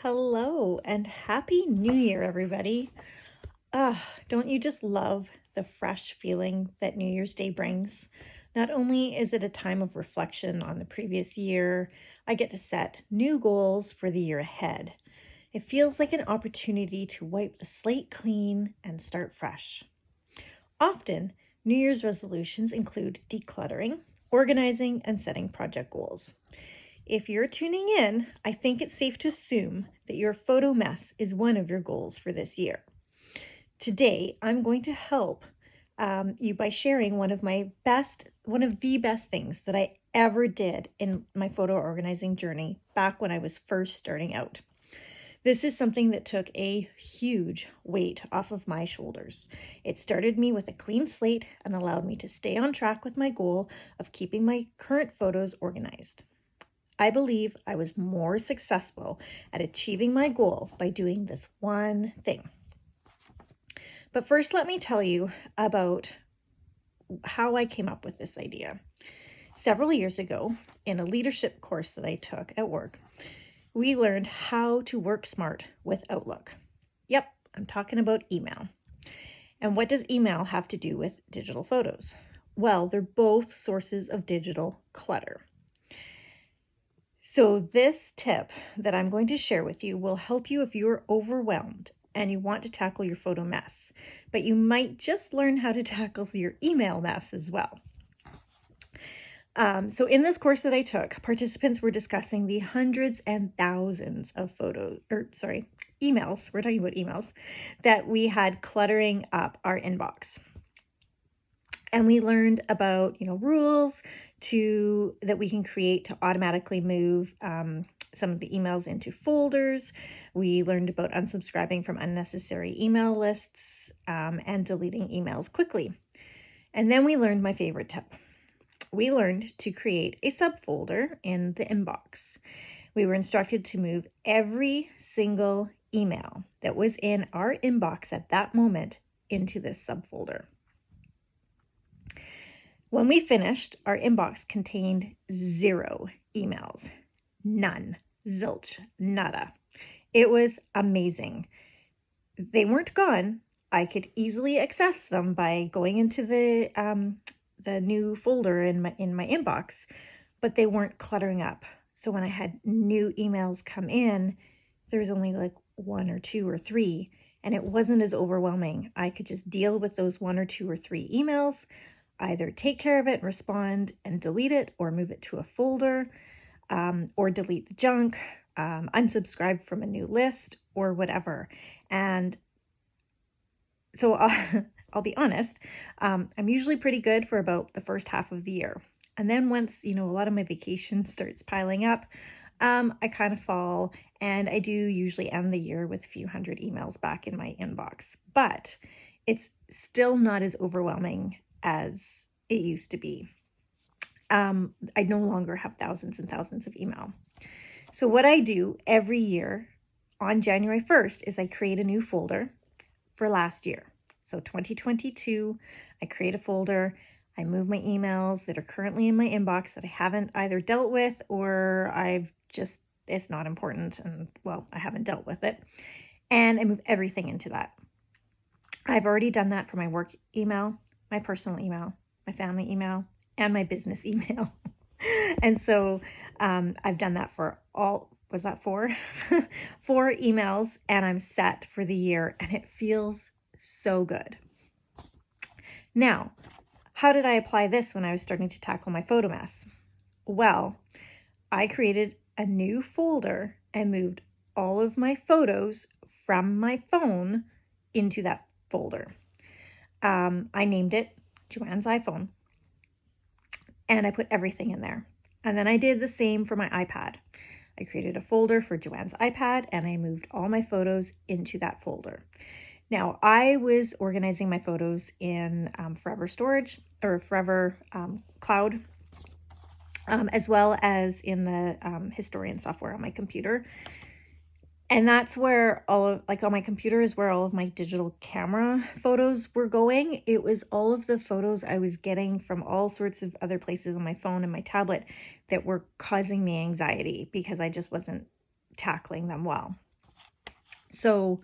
Hello and Happy New Year, everybody. Don't you just love the fresh feeling that New Year's Day brings? Not only is it a time of reflection on the previous year, I get to set new goals for the year ahead. It feels like an opportunity to wipe the slate clean and start fresh. Often, New Year's resolutions include decluttering, organizing, and setting project goals. If you're tuning in, I think it's safe to assume that your photo mess is one of your goals for this year. Today, I'm going to help you by sharing one of the best things that I ever did in my photo organizing journey back when I was first starting out. This is something that took a huge weight off of my shoulders. It started me with a clean slate and allowed me to stay on track with my goal of keeping my current photos organized. I believe I was more successful at achieving my goal by doing this one thing. But first, let me tell you about how I came up with this idea. Several years ago, in a leadership course that I took at work, we learned how to work smart with Outlook. Yep, I'm talking about email. And what does email have to do with digital photos? Well, they're both sources of digital clutter. So this tip that I'm going to share with you will help you if you're overwhelmed and you want to tackle your photo mess, but you might just learn how to tackle your email mess as well. So in this course that I took, participants were discussing the hundreds and thousands of emails, we're talking about emails, that we had cluttering up our inbox. And we learned about, rules that we can create to automatically move some of the emails into folders. We learned about unsubscribing from unnecessary email lists and deleting emails quickly. And then we learned my favorite tip. We learned to create a subfolder in the inbox. We were instructed to move every single email that was in our inbox at that moment into this subfolder. When we finished, our inbox contained 0 emails. None. Zilch. Nada. It was amazing. They weren't gone. I could easily access them by going into the new folder in my inbox, but they weren't cluttering up. So when I had new emails come in, there was only like 1 or 2 or 3, and it wasn't as overwhelming. I could just deal with those 1 or 2 or 3 emails, either take care of it and respond and delete it, or move it to a folder, or delete the junk, unsubscribe from a new list, or whatever. And so I'll be honest, I'm usually pretty good for about the first half of the year. And then once, a lot of my vacation starts piling up, I kind of fall, and I do usually end the year with a few hundred emails back in my inbox. But it's still not as overwhelming as it used to be. I no longer have thousands and thousands of email. So what I do every year on January 1st is I create a new folder for last year. So 2022, I create a folder. I move my emails that are currently in my inbox that I haven't either dealt with or it's not important, and I haven't dealt with it. And I move everything into that. I've already done that for my work email, my personal email, my family email, and my business email. And so I've done that for all, was that 4? 4 emails, and I'm set for the year, and it feels so good. Now, how did I apply this when I was starting to tackle my photo mess? Well, I created a new folder and moved all of my photos from my phone into that folder. I named it Joanne's iPhone, and I put everything in there. And then I did the same for my iPad. I created a folder for Joanne's iPad, and I moved all my photos into that folder. Now, I was organizing my photos in Forever Storage or Forever Cloud, as well as in the Historian software on my computer. And that's where on my computer is where all of my digital camera photos were going. It was all of the photos I was getting from all sorts of other places on my phone and my tablet that were causing me anxiety because I just wasn't tackling them well. So,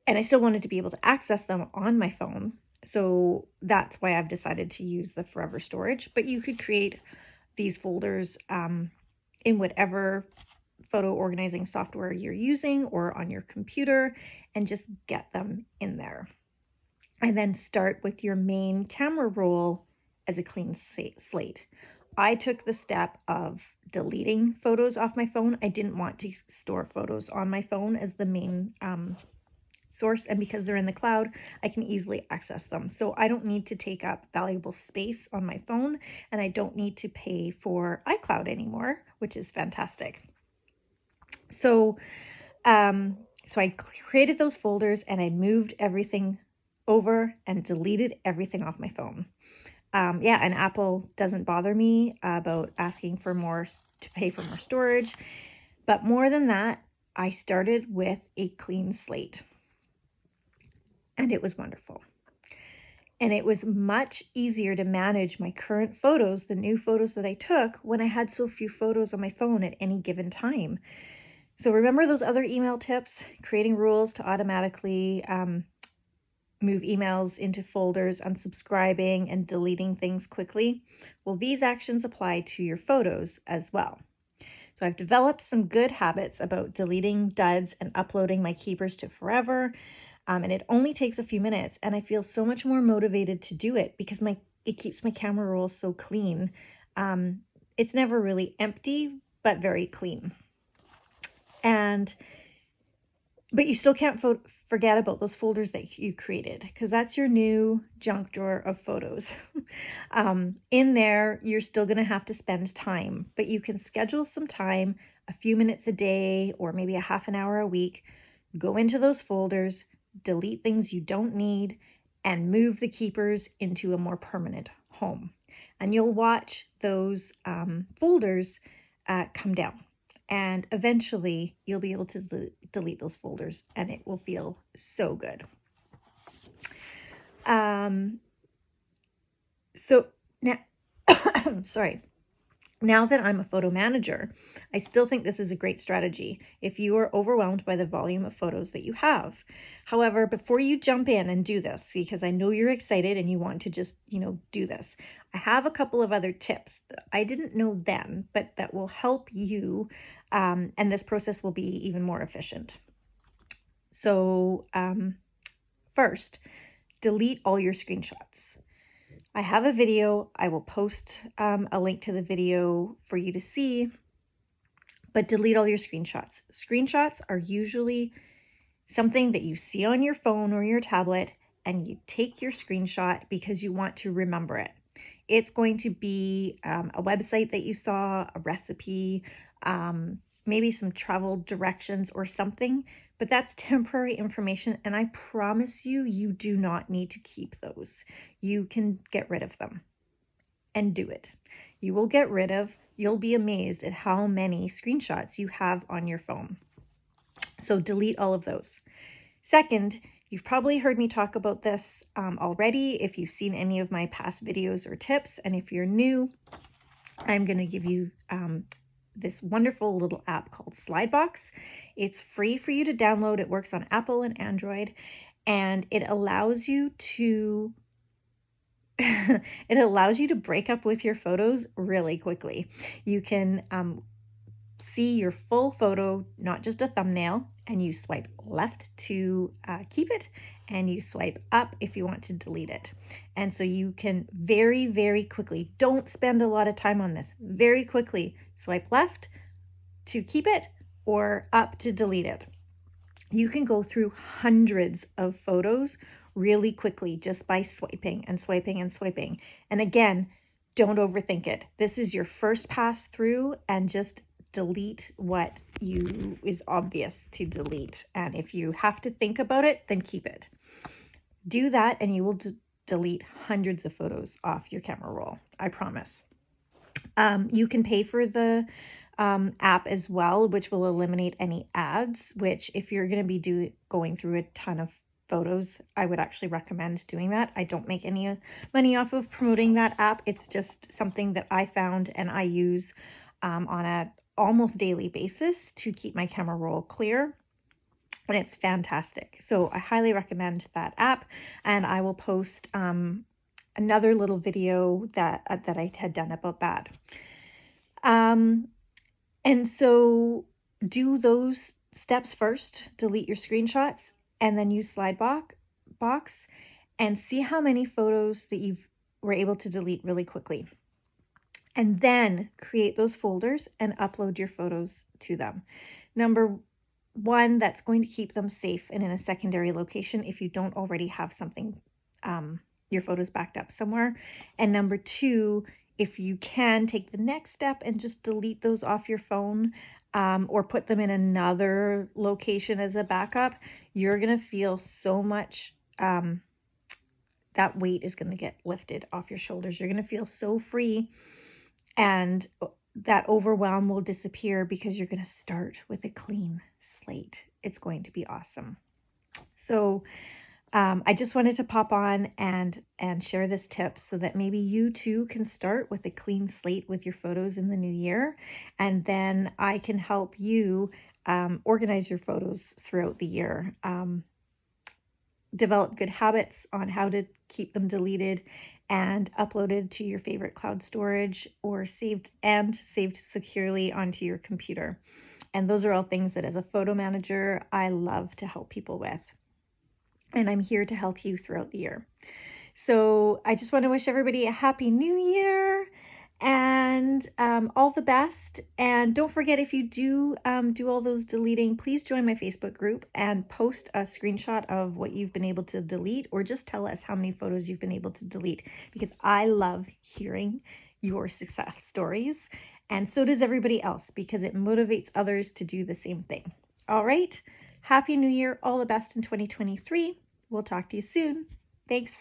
and I still wanted to be able to access them on my phone. So that's why I've decided to use the forever storage. But you could create these folders in whatever photo organizing software you're using or on your computer and just get them in there. And then start with your main camera roll as a clean slate. I took the step of deleting photos off my phone. I didn't want to store photos on my phone as the main source, and because they're in the cloud, I can easily access them. So I don't need to take up valuable space on my phone, and I don't need to pay for iCloud anymore, which is fantastic. So I created those folders and I moved everything over and deleted everything off my phone. And Apple doesn't bother me about asking for more to pay for more storage. But more than that, I started with a clean slate. And it was wonderful. And it was much easier to manage my current photos, the new photos that I took, when I had so few photos on my phone at any given time. So remember those other email tips, creating rules to automatically move emails into folders, unsubscribing, and deleting things quickly? Well, these actions apply to your photos as well. So I've developed some good habits about deleting duds and uploading my keepers to forever. And it only takes a few minutes, and I feel so much more motivated to do it because it keeps my camera roll so clean. It's never really empty, but very clean. But you still can't forget about those folders that you created, because that's your new junk drawer of photos. In there, you're still going to have to spend time, but you can schedule some time, a few minutes a day, or maybe a half an hour a week, go into those folders, delete things you don't need, and move the keepers into a more permanent home. And you'll watch those folders come down. And eventually you'll be able to delete those folders and it will feel so good. So now, sorry. Now that I'm a photo manager, I still think this is a great strategy if you are overwhelmed by the volume of photos that you have. However, before you jump in and do this, because I know you're excited and you want to just, do this, I have a couple of other tips that I didn't know then, but that will help you, and this process will be even more efficient. So first, delete all your screenshots. I have a video. I will post a link to the video for you to see, but delete all your screenshots. Screenshots are usually something that you see on your phone or your tablet, and you take your screenshot because you want to remember it. It's going to be a website that you saw, a recipe, maybe some travel directions or something, but that's temporary information, and I promise you, you do not need to keep those. You can get rid of them and do it. You'll be amazed at how many screenshots you have on your phone. So delete all of those. Second, you've probably heard me talk about this already if you've seen any of my past videos or tips, and if you're new, I'm going to give you this wonderful little app called Slidebox. It's free for you to download. It works on Apple and Android, and it allows you to break up with your photos really quickly. You can see your full photo, not just a thumbnail, and you swipe left to keep it, and you swipe up if you want to delete it. And so you can very, very quickly, don't spend a lot of time on this, very quickly swipe left to keep it or up to delete it. You can go through hundreds of photos really quickly just by swiping and swiping and swiping. And again, don't overthink it. This is your first pass through, and just delete what is obvious to delete. And if you have to think about it, then keep it. Do that and you will delete hundreds of photos off your camera roll. I promise. You can pay for the app as well, which will eliminate any ads, which if you're going to be going through a ton of photos, I would actually recommend doing that. I don't make any money off of promoting that app. It's just something that I found and I use on a almost daily basis to keep my camera roll clear. and it's fantastic. So I highly recommend that app, and I will post another little video that I had done about that. And so do those steps first, delete your screenshots, and then use slidebox and see how many photos that you were able to delete really quickly. And then create those folders and upload your photos to them. Number one, that's going to keep them safe and in a secondary location if you don't already have something, your photos backed up somewhere. And number two, if you can, take the next step and just delete those off your phone, or put them in another location as a backup, you're going to feel so much, that weight is going to get lifted off your shoulders. You're going to feel so free, and that overwhelm will disappear because you're going to start with a clean slate. It's going to be awesome. So I just wanted to pop on and share this tip so that maybe you too can start with a clean slate with your photos in the new year. And then I can help you organize your photos throughout the year. Develop good habits on how to keep them deleted and uploaded to your favorite cloud storage, or saved securely onto your computer. And those are all things that as a photo manager, I love to help people with. And I'm here to help you throughout the year. So I just want to wish everybody a happy new year and all the best. And don't forget, if you do all those deleting, please join my Facebook group and post a screenshot of what you've been able to delete, or just tell us how many photos you've been able to delete, because I love hearing your success stories. And so does everybody else, because it motivates others to do the same thing. All right. Happy New Year. All the best in 2023. We'll talk to you soon. Thanks.